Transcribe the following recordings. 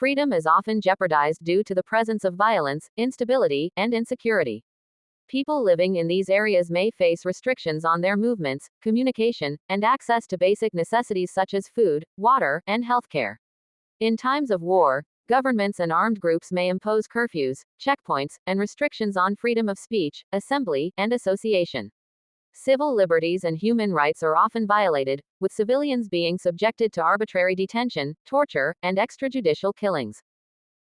freedom is often jeopardized due to the presence of violence, instability, and insecurity. People living in these areas may face restrictions on their movements, communication, and access to basic necessities such as food, water, and healthcare. In times of war, governments and armed groups may impose curfews, checkpoints, and restrictions on freedom of speech, assembly, and association. Civil liberties and human rights are often violated, with civilians being subjected to arbitrary detention, torture, and extrajudicial killings.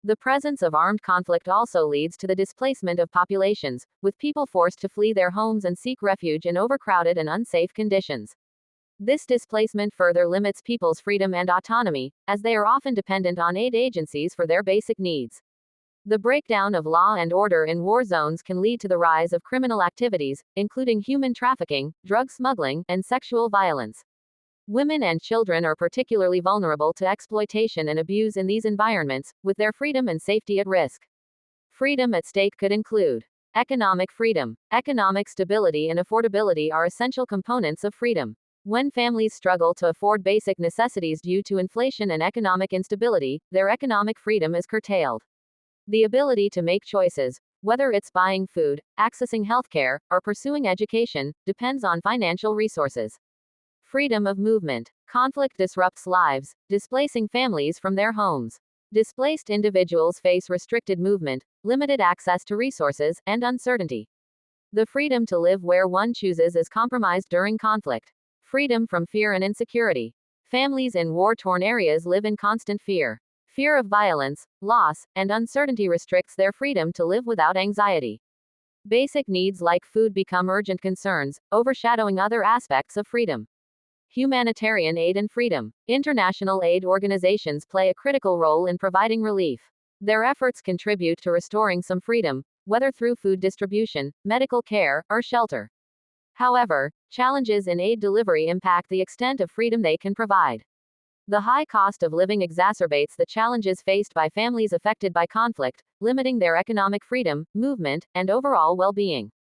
The presence of armed conflict also leads to the displacement of populations, with people forced to flee their homes and seek refuge in overcrowded and unsafe conditions. This displacement further limits people's freedom and autonomy, as they are often dependent on aid agencies for their basic needs. The breakdown of law and order in war zones can lead to the rise of criminal activities, including human trafficking, drug smuggling, and sexual violence. Women and children are particularly vulnerable to exploitation and abuse in these environments, with their freedom and safety at risk. Freedom at stake could include economic freedom. Economic stability and affordability are essential components of freedom. When families struggle to afford basic necessities due to inflation and economic instability, their economic freedom is curtailed. The ability to make choices, whether it's buying food, accessing healthcare, or pursuing education, depends on financial resources. Freedom of movement. Conflict disrupts lives, displacing families from their homes. Displaced individuals face restricted movement, limited access to resources, and uncertainty. The freedom to live where one chooses is compromised during conflict. Freedom from fear and insecurity. Families in war-torn areas live in constant fear. Fear of violence, loss, and uncertainty restricts their freedom to live without anxiety. Basic needs like food become urgent concerns, overshadowing other aspects of freedom. Humanitarian aid and freedom. International aid organizations play a critical role in providing relief. Their efforts contribute to restoring some freedom, whether through food distribution, medical care, or shelter. However, challenges in aid delivery impact the extent of freedom they can provide. The high cost of living exacerbates the challenges faced by families affected by conflict, limiting their economic freedom, movement, and overall well-being.